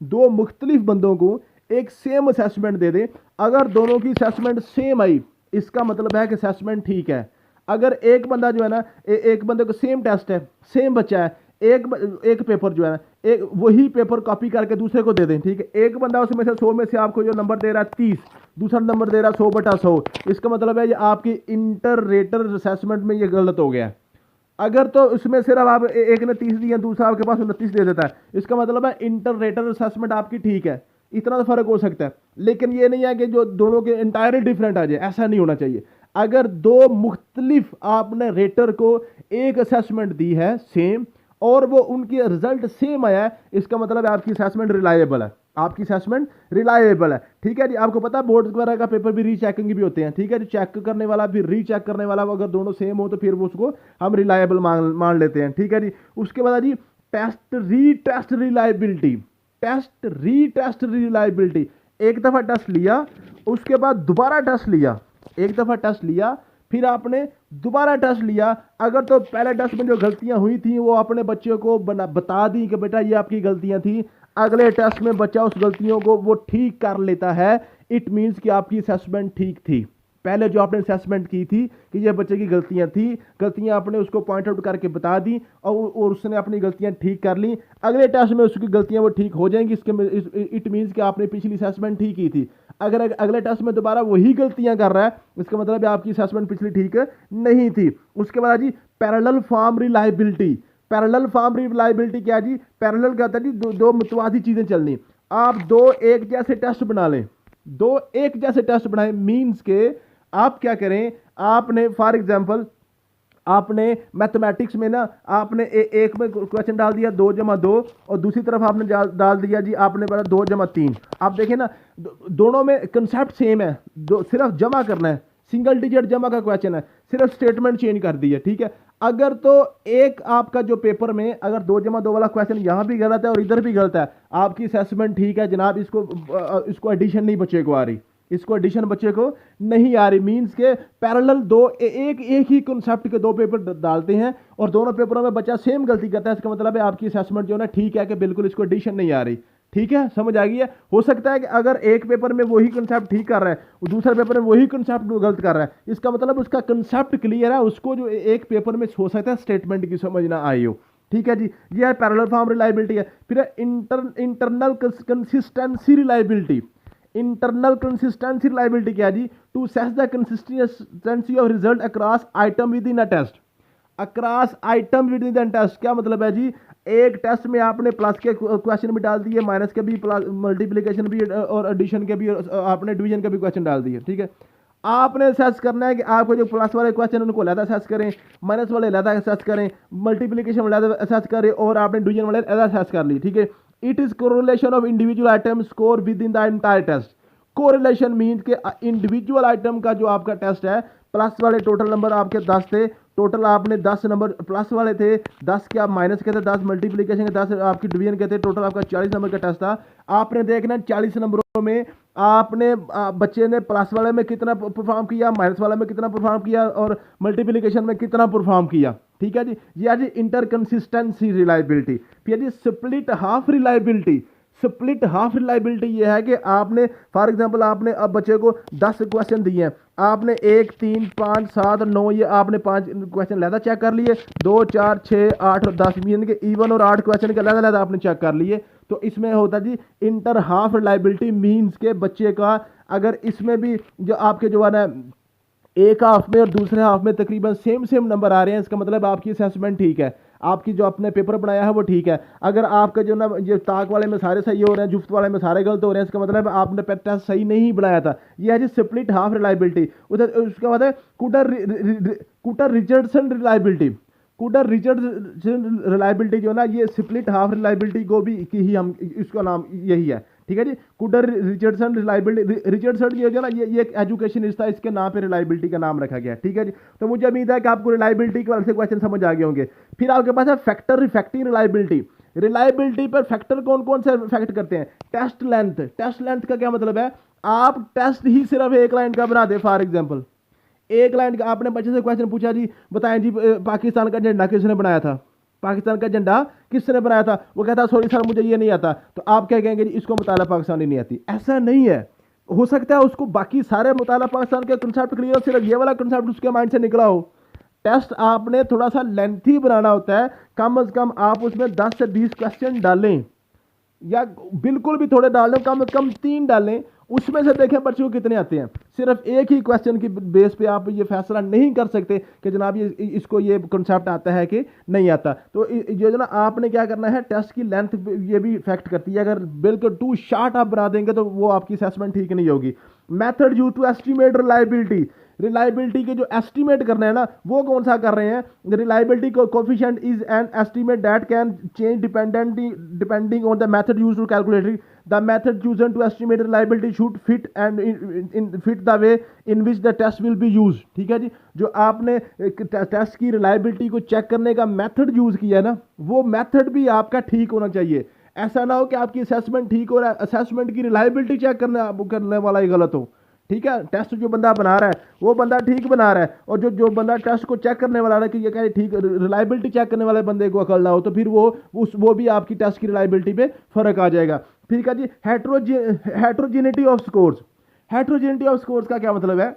दो मुख्तलिफ बंदों को एक सेम असेसमेंट दे दें, अगर दोनों की असेसमेंट सेम आई इसका मतलब है कि असेसमेंट ठीक है। अगर एक बंदा जो है ना, एक बंदे को सेम टेस्ट है, सेम बच्चा है, एक पेपर जो है ना, एक वही पेपर कॉपी करके दूसरे को दे दें। ठीक है। एक बंदा उसमें से 100 में से आपको जो नंबर दे रहा है 30, दूसरा नंबर दे रहा है 100/100, इसका मतलब है ये आपकी इंटर रेटर असेसमेंट में ये गलत हो गया। अगर तो उसमें सिर्फ आप एक ने 30 दिया, दूसरा आपके पास 29 दे देता है, इसका मतलब है इंटर रेटर असेसमेंट आपकी ठीक है। इतना तो फर्क हो सकता है, लेकिन ये नहीं है कि जो दोनों के इंटायरली डिफरेंट आ जाए, ऐसा नहीं होना चाहिए। अगर दो मुख्तलिफ आपने रेटर को एक असेसमेंट दी है सेम और वो उनकी रिजल्ट सेम आया है, इसका मतलब है आपकी असेसमेंट रिलायबल है, आपकी असेसमेंट रिलायबल है। ठीक है जी। आपको पता है बोर्ड वगैरह का पेपर भी रीचेकिंग भी होते हैं। ठीक है जी। चेक करने वाला फिर रीचेक करने वाला, अगर दोनों सेम हो तो फिर उसको हम रिलायबल मान लेते हैं। ठीक है जी। उसके बाद जी test retest reliability, test retest reliability. एक दफा टेस्ट लिया, उसके बाद दोबारा टेस्ट लिया, एक दफा टेस्ट लिया, फिर आपने दोबारा टेस्ट लिया, अगर तो पहले टेस्ट में जो गलतियां हुई थी वो अपने बच्चे को बता दी कि बेटा ये आपकी गलतियां थी, अगले टेस्ट में बच्चा उस गलतियों को वो ठीक कर लेता है, इट मींस कि आपकी असेसमेंट ठीक थी। पहले जो आपने असेसमेंट की थी कि ये बच्चे की गलतियां थी, गलतियां आपने उसको पॉइंट आउट करके बता दी और उसने अपनी गलतियां ठीक कर ली, अगले टेस्ट में उसकी गलतियां वो ठीक हो जाएंगी, इसके इट मींस कि आपने पिछली असेसमेंट ठीक की थी। अगर अगले टेस्ट में दोबारा वही गलतियां कर रहा है, इसका मतलब है आपकी असेसमेंट पिछली ठीक नहीं थी। उसके बाद जी parallel form reliability. Parallel form reliability क्या जी? पैरेलल कहता है जी दो मुतवादी चीजें चलनी। आप दो एक जैसे टेस्ट बना लें, दो एक जैसे टेस्ट बनाए मींस के आप क्या करें, आपने फॉर एग्जांपल आपने मैथमेटिक्स में ना आपने एक में क्वेश्चन डाल दिया 2+2 और दूसरी तरफ आपने डाल दिया जी आपने बोला 2+3। आप देखें ना दोनों में कंसेप्ट सेम है, सिर्फ जमा करना है, सिंगल डिजिट जमा का क्वेश्चन है, सिर्फ स्टेटमेंट चेंज कर दी है। ठीक है। अगर तो एक आपका जो पेपर में अगर 2+2 वाला क्वेश्चन यहां भी गलत है और इधर भी गलत है, आपकी असेसमेंट ठीक है जनाब, इसको एडिशन नहीं बच्चे को आ रही, इसको एडिशन बच्चे को नहीं आ रही, मींस के पैरेलल दो एक ही कॉन्सेप्ट के दो पेपर डालते हैं और दोनों पेपरों में बच्चा सेम गलती करता है, इसका मतलब है आपकी असेसमेंट जो है ना ठीक है कि बिल्कुल इसको एडिशन नहीं आ रही। ठीक है, समझ आ गई है। हो सकता है कि अगर एक पेपर में वही कंसेप्ट ठीक कर रहा है, दूसरे पेपर में वही कंसेप्ट गलत कर रहा है, इसका मतलब उसका कंसेप्ट क्लियर है, उसको जो एक पेपर में हो सकता है स्टेटमेंट की समझ ना आई हो। ठीक है जी। ये है पैरेलल फॉर्म रिलायबिलिटी है। फिर internal consistency reliability. Internal consistency reliability क्या जी? To assess the consistency of result across item within a test. Across item with in the test क्या मतलब है जी? एक टेस्ट में आपने प्लस के क्वेश्चन भी डाल दिए, माइनस के भी, मल्टीप्लिकेशन भी और एडिशन के भी, आपने डिवीजन के भी क्वेश्चन डाल दिए। ठीक है। आपने असेस करना है कि आपको जो प्लस वाले क्वेश्चन उनको अलग असेस करें, माइनस वाले अलग असेस करें, मल्टीप्लिकेशन वाले अलग असेस करें और आपने डिवीजन वाले अलग असेस कर ली। ठीक है। It is correlation of individual item score with in the entire test. Correlation mean के इंडिविजुअल आइटम का जो आपका टेस्ट है, प्लस वाले टोटल नंबर आपके 10 थे, टोटल आपने 10 नंबर प्लस वाले थे, 10 के आप माइनस के थे, 10 मल्टीप्लिकेशन के 10 आपकी डिवीजन के थे, टोटल आपका 40 नंबर का टेस्ट था। आपने देखना 40 नंबरों में आपने बच्चे ने प्लस वाले में कितना परफॉर्म किया, माइनस वाले में कितना परफॉर्म किया और मल्टीप्लिकेशन में कितना परफॉर्म किया। ठीक है जी। ये जी इंटर कंसिस्टेंसी रिलायबिलिटी। फिर जी split half reliability. Split half reliability ये है कि आपने फॉर एग्जांपल आपने अब बच्चे को 10 क्वेश्चन दिए हैं, आपने 1, 3, 5, 7, 9 ये आपने 5 क्वेश्चन लहदा चेक कर लिए, 2, 4, 6, 8 और 10 यानी कि इवन और 8 क्वेश्चन के लहदा आपने चेक कर लिए। तो इसमें होता जी इंटर हाफ रिलायबिलिटी मीन्स के बच्चे का अगर इसमें भी जो आपके जो है ना एक हाफ में और दूसरे हाफ में तकरीबन सेम नंबर आ रहे हैं, इसका मतलब आपकी असेसमेंट ठीक है, आपकी जो आपने पेपर बनाया है वो ठीक है। अगर आपका जो ना ये ताक वाले में सारे सही हो रहे हैं, जुफ्त वाले में सारे गलत हो रहे हैं, इसका मतलब आपने टेस्ट सही नहीं बनाया था। यह है जी स्प्लिट हाफ रिलायबिलिटी। उधर उसके बाद है कुटर Richardson reliability. Kudar Richardson reliability जो है ना, ये स्प्लिट हाफ रिलायबिलिटी को भी की ही हम इसका नाम यही है, ठीक है जी। कुडर रिचर्डसन रिलायबिलिटी, रिचर्डसन जो है ना ये एक एजुकेशनिस्ट था, इसके नाम पे रिलायबिलिटी का नाम रखा गया, ठीक है जी। तो मुझे उम्मीद है कि आपको रिलायबिलिटी के वाले से क्वेश्चन समझ आ गए होंगे। फिर आपके पास है फैक्टर इफेक्टिंग रिलायबिलिटी। रिलायबिलिटी पर फैक्टर कौन कौन से इफेक्ट करते हैं? Test length. टेस्ट लेंथ का क्या मतलब है? आप टेस्ट ही सिर्फ एक लाइन का बना दे, फॉर एग्जाम्पल एक लाइन का आपने बच्चे से क्वेश्चन पूछा जी बताएं जी पाकिस्तान का झंडा किसने बनाया था, पाकिस्तान का झंडा किसने बनाया था, वो कहता सॉरी सर मुझे ये नहीं आता, तो आप क्या कहेंगे जी इसको मुताला पाकिस्तानी नहीं आती। ऐसा नहीं है, हो सकता है उसको बाकी सारे मुताला पाकिस्तान के कंसेप्ट क्लियर हो, सिर्फ ये वाला कंसेप्ट उसके माइंड से निकला हो। टेस्ट आपने थोड़ा सा लेंथी बनाना होता है, कम से कम आप उसमें 10 से 20 क्वेश्चन डालें, या बिल्कुल भी थोड़े डाल दें, कम से कम 3 डालें, उसमें से देखें बच्चों को कितने आते हैं। सिर्फ एक ही क्वेश्चन की बेस पे आप ये फैसला नहीं कर सकते कि जनाब ये इसको ये कॉन्सेप्ट आता है कि नहीं आता। तो ये जो ना आपने क्या करना है, टेस्ट की लेंथ ये भी इफेक्ट करती है। अगर बिल्कुल टू शार्ट आप बना देंगे तो वो आपकी असेसमेंट ठीक नहीं होगी। Method use to estimate reliability. Reliability के जो एस्टिमेट करना है ना, वो कौन सा कर रहे हैं? Reliability coefficient is an estimate that can change depending on the method used to calculate the method chosen to estimate reliability should fit and in fit the way in which the test will be use. ठीक है जी, जो आपने test की reliability को check करने का method use किया ना, वो मेथड भी आपका ठीक होना चाहिए। ऐसा ना हो कि आपकी असेसमेंट ठीक हो रहा है, असेसमेंट की रिलायबिलिटी चेक करने वाला ही गलत हो। ठीक है, टेस्ट जो बंदा बना रहा है वो बंदा ठीक बना रहा है, और जो बंदा टेस्ट को चेक करने वाला है कि ये कहे ठीक, रिलायबिलिटी चेक करने वाले बंदे को अकल ना हो, तो फिर वो भी आपकी टेस्ट की रिलायबिलिटी पे फर्क आ जाएगा। ठीक है जी, heterogeneity of scores. Heterogeneity of scores का क्या मतलब है?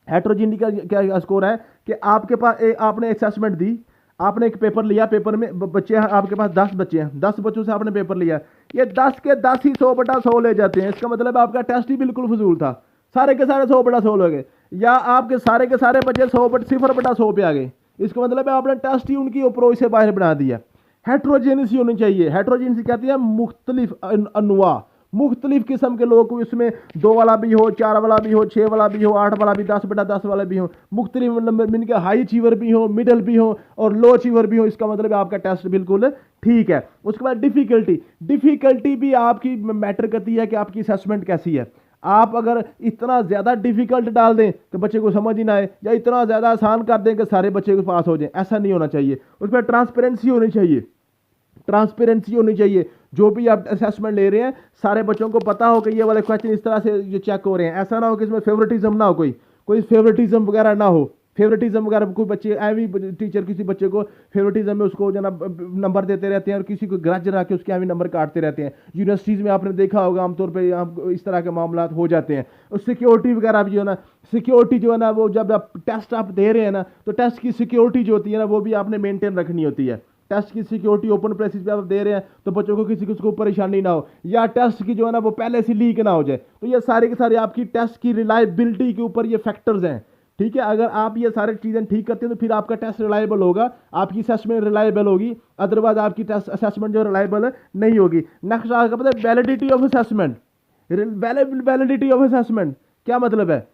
हेट्रोजिनिटी का क्या स्कोर है कि आपके पास आपने असेसमेंट दी, आपने एक पेपर लिया, पेपर में बच्चे आपके पास 10 बच्चे हैं, 10 बच्चों से आपने पेपर लिया, ये 10 के 10 ही 100/100 ले जाते हैं। इसका मतलब आपका टेस्ट ही बिल्कुल फजूल था, सारे के सारे 100/100 हो गए, या आपके सारे के सारे बच्चे 0/100 पे आ गए। इसका मतलब है आपने टेस्ट ही उनकी अप्रोच से बाहर बना दिया। हेट्रोजेनिसी होनी चाहिए। हेट्रोजेनिसी कहती है मुख्तलिफ अनवा, मुख्तलिफ किस्म के लोग, उसमें 2 वाला भी हो, 4 वाला भी हो, 6 वाला भी हो, 8 वाला भी, 10/10 वाला भी हो, मुख्तलिफ नंबर इनके हाई अचीवर भी हो, मिडल भी हो और लो अचीवर भी हो। इसका मतलब है आपका टेस्ट बिल्कुल ठीक है। उसके बाद डिफिकल्टी भी आपकी मैटर करती है कि आपकी असेसमेंट कैसी है। आप अगर इतना ज़्यादा डिफिकल्ट डाल दें कि बच्चे को समझ ही ना आए, या इतना ज़्यादा आसान कर दें कि सारे बच्चे को पास हो जाएं, ऐसा नहीं होना चाहिए। उसमें ट्रांसपेरेंसी होनी चाहिए, ट्रांसपेरेंसी होनी चाहिए। जो भी आप असेसमेंट ले रहे हैं सारे बच्चों को पता हो कि ये वाले क्वेश्चन इस तरह से ये चेक हो रहे हैं। ऐसा ना हो कि इसमें फेवरेटिज्म ना हो, कोई फेवरेटिज्म वगैरह ना हो। फेवरेटिज्म वगैरह कोई बच्चे एवी टीचर किसी बच्चे को फेवरेटिज्म में उसको जनाब नंबर देते रहते हैं, और किसी को ग्रज रख के उसके एवी नंबर काटते रहते हैं। यूनिवर्सिटीज़ में आपने देखा होगा आमतौर पर इस तरह के मामला हो जाते हैं। और सिक्योरिटी वगैरह भी जो है ना, सिक्योरिटी जो है ना, वो जब आप टेस्ट आप दे रहे हैं ना, तो टेस्ट की सिक्योरिटी जो होती है ना, वो भी आपने मेनटेन रखनी होती है। टेस्ट की सिक्योरिटी ओपन प्लेसेस पे आप दे रहे हैं तो बच्चों को किसी को परेशानी ना हो, या टेस्ट की जो है ना वो पहले से लीक ना हो जाए। तो ये सारे के सारे आपकी टेस्ट की रिलायबिलिटी के ऊपर ये फैक्टर्स हैं। ठीक है, अगर आप ये सारी चीज़ें ठीक करते हैं तो फिर आपका टेस्ट रिलायबल होगा, आपकी असेसमेंट रिलायबल होगी, अदरवाइज आपकी टेस्ट असेसमेंट जो रिलायबल नहीं होगी। नेक्स्ट आपका पता है validity of assessment. Validity of assessment क्या मतलब है?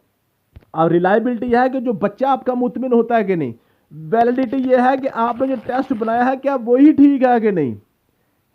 और रिलायबिलिटी है कि जो बच्चा आपका मुतमिन होता है कि नहीं। वैलिडिटी ये है कि आपने जो टेस्ट बनाया है क्या वही ठीक है कि नहीं,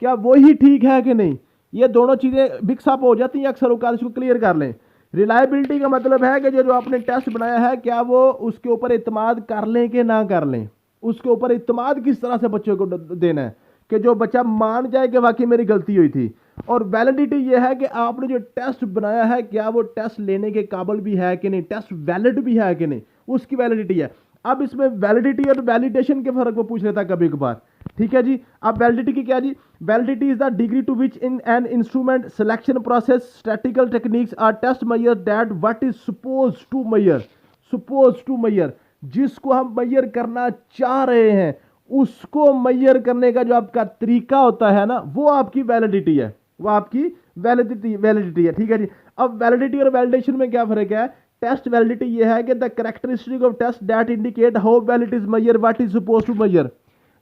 क्या वही ठीक है कि नहीं। ये दोनों चीज़ें मिक्सअप हो जाती हैं अक्सर औकात, इसको क्लियर कर लें। रिलायबिलिटी का मतलब है कि जो आपने टेस्ट बनाया है क्या वो उसके ऊपर इत्मीनान कर लें कि ना कर लें, उसके ऊपर इत्मीनान किस तरह से बच्चे को देना है कि जो बच्चा मान जाए कि वाकई मेरी गलती हुई थी। और वैलिडिटी ये है कि आपने जो टेस्ट बनाया है क्या वो टेस्ट लेने के काबिल भी है कि नहीं, टेस्ट वैलिड भी है कि नहीं, उसकी वैलिडिटी है। अब इसमें वैलिडिटी और वैलिडेशन के फर्क को पूछ लेता है कभी कभार। ठीक है जी, अब वैलिडिटी की क्या जी? Validity is the degree to which in an instrument selection process statistical techniques are test measure that what is suppose to measure, जिसको हम मेजर करना चाह रहे हैं उसको मेजर करने का जो आपका तरीका होता है ना, वो आपकी वैलिडिटी है, वो आपकी वैलिडिटी है। ठीक है जी, अब वैलिडिटी और वैलिडेशन में क्या फर्क है? टेस्ट वैलिडिटी ये है कि the characteristic of test that indicate how well it is measure what is suppose to measure.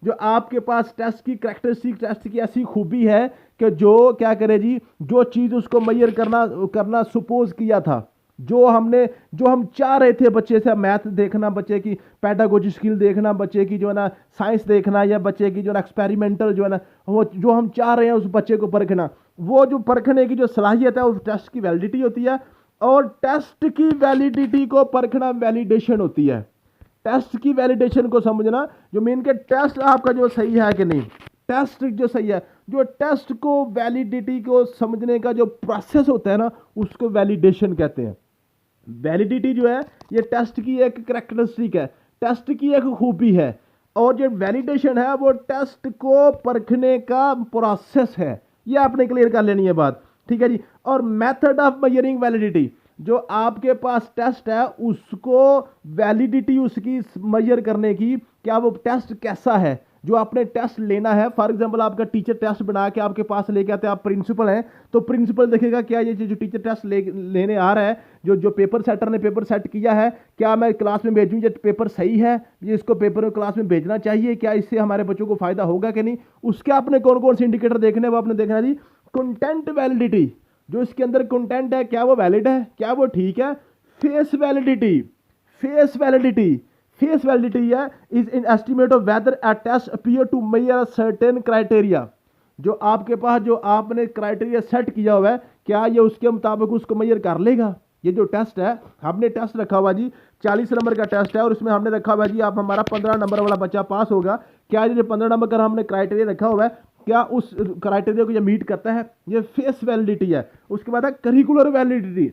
जो आपके पास टेस्ट की कैरेक्टरिस्टिक, टेस्ट की ऐसी खूबी है कि जो क्या करे जी, जो चीज़ उसको मेजर करना सपोज किया था जो हम चाह रहे थे बच्चे से, मैथ देखना, बच्चे की पैडागोजी स्किल देखना, बच्चे की जो है ना साइंस देखना, या बच्चे की जो है ना एक्सपेरिमेंटल जो है ना, वो जो हम चाह रहे हैं उस बच्चे को परखना, वो जो परखने की जो सलाहियत है उस टेस्ट की वैलिडिटी होती है। और टेस्ट की वैलिडिटी को परखना वैलिडेशन होती है। टेस्ट की वैलिडेशन को समझना, जो मीन के टेस्ट आपका जो सही है कि नहीं, टेस्ट जो सही है, जो टेस्ट को वैलिडिटी को समझने का जो प्रोसेस होता है ना, उसको वैलिडेशन कहते हैं। वैलिडिटी जो है ये टेस्ट की एक करैक्टरिस्टिक है, टेस्ट की एक खूबी है, और जो वैलिडेशन है वो टेस्ट को परखने का प्रोसेस है। ये आपने क्लियर कर लेनी है बात, ठीक है जी। और मेथड ऑफ मेजरिंग वैलिडिटी, जो आपके पास टेस्ट है उसको वैलिडिटी उसकी मेजर करने की, क्या वो टेस्ट कैसा है, जो आपने टेस्ट लेना है। फॉर एग्जांपल आपका टीचर टेस्ट बना के आपके पास लेके आते हैं, आप प्रिंसिपल हैं तो प्रिंसिपल देखेगा क्या ये जो टीचर टेस्ट लेने आ रहा है, जो पेपर सेटर ने पेपर सेट किया है, क्या मैं क्लास में भेजूं, ये पेपर सही है, ये इसको पेपर में क्लास में भेजना चाहिए, क्या इससे हमारे बच्चों को फायदा होगा कि नहीं। उसके आपने कौन कौन से इंडिकेटर देखने वो आपने देखना जी। कंटेंट वैलिडिटी, जो इसके अंदर कंटेंट है क्या वो वैलिड है, क्या वो ठीक है। Face validity, face validity, face validity है is an estimate of whether a test appear to measure a certain criteria, जो आपके पास जो आपने क्राइटेरिया सेट किया हुआ है, क्या ये उसके मुताबिक उसको मेजर कर लेगा। ये जो टेस्ट है, हमने टेस्ट रखा हुआ जी 40 नंबर का टेस्ट है, और इसमें हमने रखा हुआ जी आप हमारा 15 नंबर वाला बच्चा पास होगा, क्या ये जो 15 नंबर का हमने क्राइटेरिया रखा हुआ है, क्या उस क्राइटेरिया को ये मीट करता है। ये फेस वैलिडिटी है। उसके बाद है करिकुलर वैलिडिटी।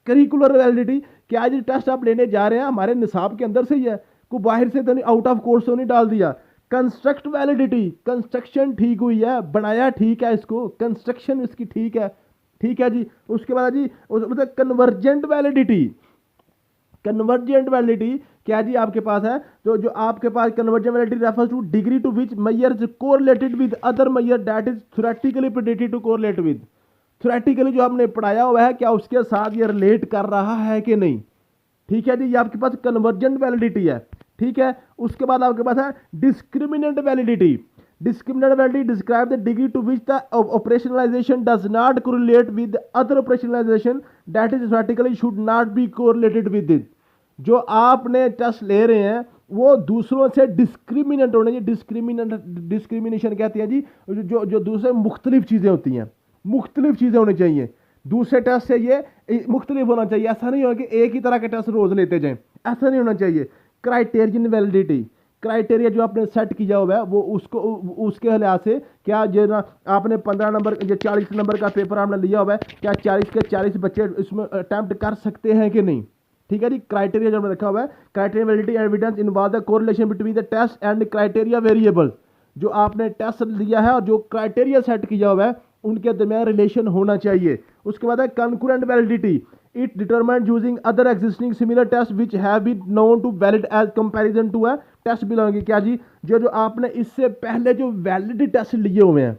करिकुलर वैलिडिटी, क्या ये टेस्ट आप लेने जा रहे हैं हमारे निसाब के अंदर से ही है, को बाहर से तो नहीं, आउट ऑफ कोर्स तो नहीं डाल दिया। कंस्ट्रक्ट वैलिडिटी, कंस्ट्रक्शन ठीक हुई है, बनाया ठीक है इसको, कंस्ट्रक्शन इसकी ठीक है, ठीक है जी। उसके बाद जी मतलब कन्वर्जेंट वैलिडिटी, कन्वर्जेंट वैलिडिटी क्या जी आपके पास है, जो आपके पास convergent validity refers to degree to which measure correlated with other measure that is theoretically predicted to correlate with. Theoretically जो हमने पढ़ाया हुआ है क्या उसके साथ ये रिलेट कर रहा है कि नहीं, ठीक है जी। ये आपके पास कन्वर्जेंट वैलिडिटी है, ठीक है। उसके बाद आपके पास है discriminant validity. Discriminant validity describe the degree to which the operationalization does not correlate with other operationalization that is theoretically should not be correlated with it. जो आपने टेस्ट ले रहे हैं वो दूसरों से डिस्क्रिमिनेंट होने चाहिए। डिस्क्रिमिनेशन कहते हैं जी, जो दूसरे मुख्तलिफ चीज़ें होती हैं, मुख्तलिफ चीज़ें होनी चाहिए दूसरे टेस्ट से, ये मुख्तलिफ होना चाहिए। ऐसा नहीं होगा कि एक ही तरह के टेस्ट रोज लेते जाएं, ऐसा नहीं होना चाहिए। क्राइटेरियन वैलिडिटी, क्राइटेरिया जो आपने सेट किया हुआ है वो उसको उसके लिहाज से, क्या जो ना आपने 15 नंबर जो 40 नंबर का पेपर आपने लिया हुआ है, क्या 40 के 40 बच्चे इसमें अटैम्प्ट कर सकते हैं कि नहीं, ठीक है जी। क्राइटेरिया जो हमने रखा हुआ है, criteria validity evidence involve the correlation between the test and criteria variable. जो आपने टेस्ट लिया है और जो क्राइटेरिया सेट किया हुआ है उनके दरमियान रिलेशन होना चाहिए। उसके बाद है concurrent validity, it determined using other existing similar test which have been known to valid as comparison to a test belonging. क्या जी, जो आपने इससे पहले जो वैलिड टेस्ट लिए हुए हैं,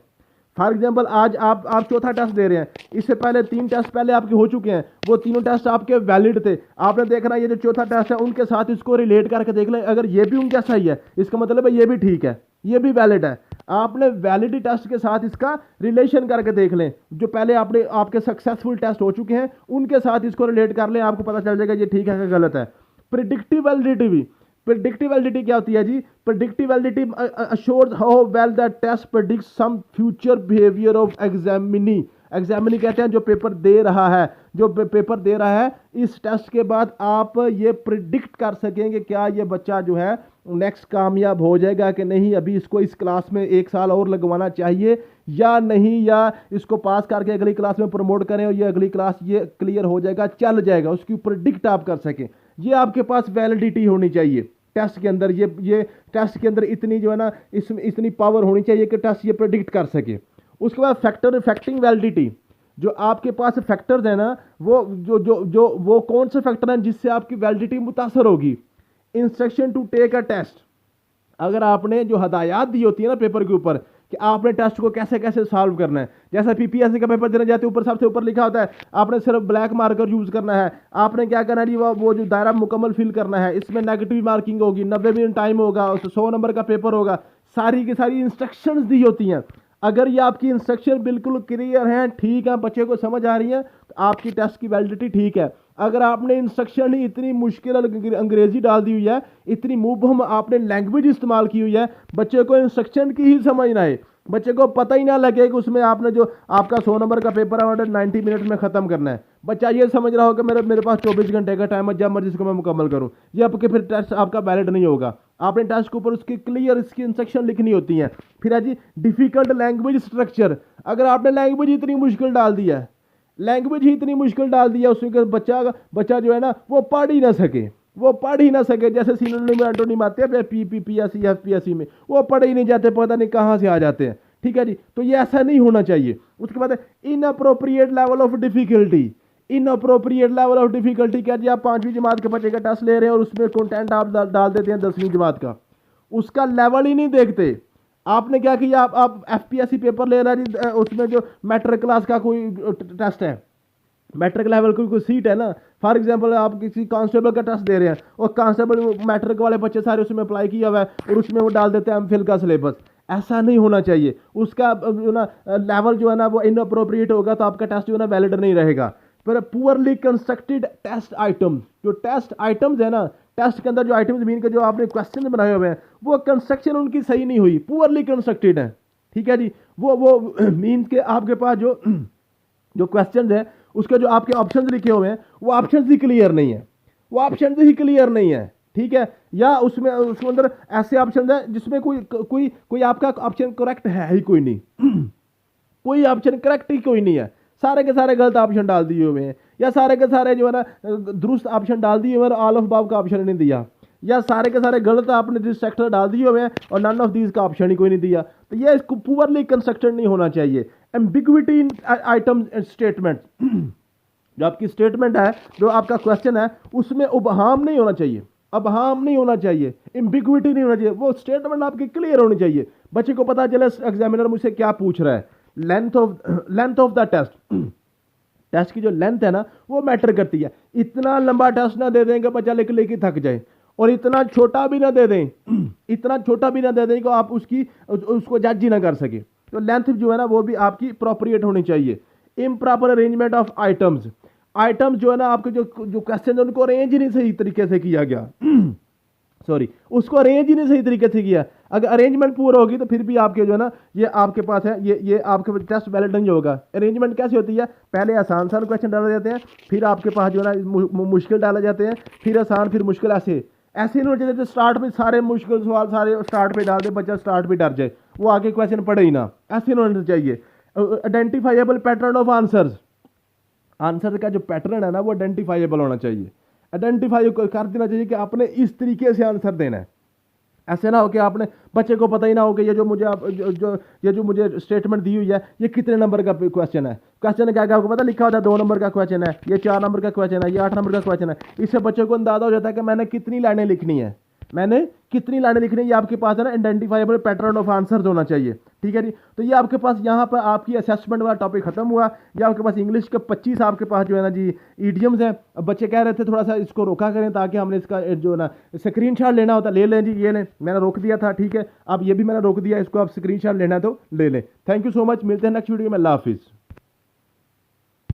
फॉर एग्जाम्पल आज आप चौथा टेस्ट दे रहे हैं, इससे पहले 3 टेस्ट पहले आपके हो चुके हैं, वो तीनों टेस्ट आपके वैलिड थे। आपने देखना ये जो चौथा टेस्ट है उनके साथ इसको रिलेट करके देख लें, अगर ये भी उनके सही है इसका मतलब है ये भी ठीक है, ये भी वैलिड है। आपने वैलिडिटी टेस्ट के साथ इसका रिलेशन करके देख लें, जो पहले आपके सक्सेसफुल टेस्ट हो चुके हैं उनके साथ इसको रिलेट कर लें, आपको पता चल जाएगा ये ठीक है कि गलत है। प्रिडिक्टिव वैलिडिटी भी, प्रिडिक्टिव वैलिडिटी क्या होती है जी, predictive validity assures how well the test predict some future behaviour of examinee. Examinee कहते हैं जो पेपर दे रहा है, जो पेपर दे रहा है, इस टेस्ट के बाद आप ये प्रिडिक्ट कर सकेंगे क्या ये बच्चा जो है नेक्स्ट कामयाब हो जाएगा कि नहीं, अभी इसको इस क्लास में 1 साल और लगवाना चाहिए या नहीं, या इसको पास करके अगली क्लास में प्रमोट करें और ये अगली क्लास ये क्लियर हो जाएगा, चल जाएगा, उसकी प्रिडिक्ट आप कर सकें। ये आपके पास वैलिडिटी होनी चाहिए टेस्ट के अंदर, ये टेस्ट के अंदर इतनी जो है ना इसमें इतनी पावर होनी चाहिए कि टेस्ट ये प्रेडिक्ट कर सके। उसके बाद फैक्टर इफेक्टिंग वैलिडिटी, जो आपके पास फैक्टर्स है ना वो वो कौन से फैक्टर हैं जिससे आपकी वैलिडिटी मुतासर होगी। Instruction to take a test, अगर आपने जो हदायत दी होती है ना पेपर के ऊपर कि आपने टेस्ट को कैसे कैसे सॉल्व करना है, जैसा पीपीएससी का पेपर देने जाते ऊपर सबसे ऊपर लिखा होता है आपने सिर्फ ब्लैक मार्कर यूज करना है, आपने क्या करना है जी वो जो दायरा मुकम्मल फिल करना है, इसमें नेगेटिव मार्किंग होगी, 90 मिनट टाइम होगा, 100 नंबर का पेपर होगा, सारी की सारी इंस्ट्रक्शंस दी होती हैं। अगर ये आपकी इंस्ट्रक्शन बिल्कुल क्लियर हैं, ठीक है, बच्चे को समझ आ रही है, तो आपकी टेस्ट की वैलिडिटी ठीक है। अगर आपने इंस्ट्रक्शन ही इतनी मुश्किल अंग्रेजी डाल दी हुई है, इतनी मुबहम आपने लैंग्वेज इस्तेमाल की हुई है, बच्चे को इंस्ट्रक्शन की ही समझ ना आए, बच्चे को पता ही ना लगे कि उसमें आपने जो आपका 100 नंबर का पेपर है 90 मिनट में ख़त्म करना है, बच्चा ये समझ रहा हो कि मेरे पास 24 घंटे का टाइम है, जब मर्जी इसको मैं मुकम्मल करूँ, ये आपके फिर टेस्ट आपका वैलिड नहीं होगा। आपने टेस्ट के ऊपर उसकी क्लियर इसकी इंस्ट्रक्शन लिखनी होती है। फिर है जी डिफ़िकल्ट लैंग्वेज स्ट्रक्चर। अगर आपने लैंग्वेज इतनी मुश्किल डाल दी है, लैंग्वेज ही इतनी मुश्किल डाल दी है उसमें कि बच्चा जो है ना वो पढ़ ही ना सके, वो पढ़ ही ना सके। जैसे सिनोनिम एंटोनिम आते हैं PPSC FPSC में, वो पढ़ ही नहीं जाते, पता नहीं कहाँ से आ जाते हैं। ठीक है जी, तो ये ऐसा नहीं होना चाहिए। उसके बाद inappropriate level of difficulty. Inappropriate level of difficulty क्या जी, आप 5वीं जमात के बच्चे का टेस्ट ले रहे हैं और उसमें कंटेंट आप डाल देते हैं 10वीं जमात का, उसका लेवल ही नहीं देखते। आपने क्या किया, आप FPSC पेपर ले रहा है जी, उसमें जो मैट्रिक क्लास का कोई टेस्ट है, मैट्रिक लेवल की कोई सीट है ना, फॉर एग्जांपल आप किसी कांस्टेबल का टेस्ट दे रहे हैं और कांस्टेबल मैट्रिक वाले बच्चे सारे उसमें अप्लाई किया हुआ है और उसमें वो डाल देते हैं MPhil का सिलेबस। ऐसा नहीं होना चाहिए। उसका जो ना लेवल जो है ना वो इनअप्रोप्रिएट होगा तो आपका टेस्ट जो है ना वैलिड नहीं रहेगा। पर पुअरली कंस्ट्रक्टेड टेस्ट आइटम, जो टेस्ट आइटम्स है ना, टेस्ट के अंदर जो आइटम्स मीन के जो आपने क्वेश्चन बनाए हुए हैं वो कंस्ट्रक्शन उनकी सही नहीं हुई, पुअरली कंस्ट्रक्टेड है। ठीक है जी, वो मीन के आपके पास जो क्वेश्चन है उसके जो आपके ऑप्शंस लिखे हुए हैं वो ऑप्शंस ही क्लियर नहीं है, वो ऑप्शंस ही क्लियर नहीं है। ठीक है, या उसमें उसके अंदर ऐसे ऑप्शन है जिसमें कोई आपका ऑप्शन करेक्ट है ही कोई नहीं कोई ऑप्शन करेक्ट ही कोई नहीं है, सारे के सारे गलत ऑप्शन डाल दिए हुए हैं, या सारे के सारे जो है ना दुरुस्त ऑप्शन डाल दिए हुए हैं, ऑल ऑफ अबव का ऑप्शन नहीं दिया, या सारे के सारे गलत आपने डिस्ट्रक्टर डाल दिए हुए हैं और नन ऑफ दीज का ऑप्शन ही कोई नहीं दिया। तो ये इसको पुअरली कंस्ट्रक्टेड नहीं होना चाहिए। एम्बिग्विटी इन आइटम स्टेटमेंट, जो आपकी स्टेटमेंट है, जो आपका क्वेश्चन है, उसमें उबहाम नहीं होना चाहिए, अबहाम नहीं होना चाहिए, एम्बिग्विटी नहीं होना चाहिए। वो स्टेटमेंट आपकी क्लियर होनी चाहिए, बच्चे को पता चले एग्जामिनर मुझसे क्या पूछ रहा है। Length of the test, test की जो लेंथ है ना वो मैटर करती है। इतना लंबा टेस्ट ना दे दें कि बच्चा लिख लेके थक जाए, और इतना छोटा भी ना दे दें इतना छोटा भी ना दे दें कि आप उसको जज ही ना कर सके। तो लेंथ जो है ना वो भी आपकी अप्रोप्रिएट होनी चाहिए। Improper arrangement of items, items जो है ना आपके जो क्वेश्चन है उनको अरेंज ही नहीं सही तरीके से किया गया सॉरी, उसको अरेंज ही नहीं सही तरीके से किया। अगर अरेंजमेंट पूरा होगी तो फिर भी आपके जो है ना ये आपके पास है, ये आपके टेस्ट वैलिड नहीं होगा। अरेंजमेंट कैसे होती है, पहले आसान क्वेश्चन डाले जाते हैं, फिर आपके पास जो है ना मुश्किल डाले जाते हैं, फिर आसान, फिर मुश्किल, ऐसे नहीं होना चाहिए स्टार्ट में सारे मुश्किल सवाल सारे स्टार्ट पे डाल दे, बच्चा स्टार्ट पे डर जाए, वो आगे क्वेश्चन पढ़े ही ना, ऐसे नहीं होना चाहिए। Identifiable pattern of answers, answer का जो पैटर्न है ना वो आइडेंटिफाइबल होना चाहिए, आइडेंटिफाई कर देना चाहिए कि आपने इस तरीके से आंसर देना है। ऐसे ना हो कि आपने बच्चे को पता ही ना हो कि ये जो मुझे स्टेटमेंट दी हुई है ये कितने नंबर का क्वेश्चन है। क्वेश्चन क्या क्या आपको पता लिखा होता है, 2 नंबर का क्वेश्चन है, ये 4 नंबर का क्वेश्चन है, ये 8 नंबर का क्वेश्चन है। इससे बच्चे को अंदाजा हो जाता है कि मैंने कितनी लाइनें लिखनी है, ये आपके पास है ना आइडेंटिफाइबल पैटर्न ऑफ आंसर्स होना चाहिए। ठीक है जी, तो ये आपके पास यहाँ पर आपकी असेसमेंट वाला टॉपिक खत्म हुआ। ये आपके पास इंग्लिश के 25 आपके पास जो है ना जी ईडियम्स हैं। अब बच्चे कह रहे थे थोड़ा सा इसको रोका करें ताकि हमने इसका जो ना स्क्रीनशॉट लेना होता ले लें जी, ये लें, मैंने रोक दिया था। ठीक है, अब ये भी मैंने रोक दिया, इसको आप स्क्रीनशॉट लेना है तो ले लें। थैंक यू सो मच, मिलते हैं नेक्स्ट वीडियो में, अल्लाह हाफिज़।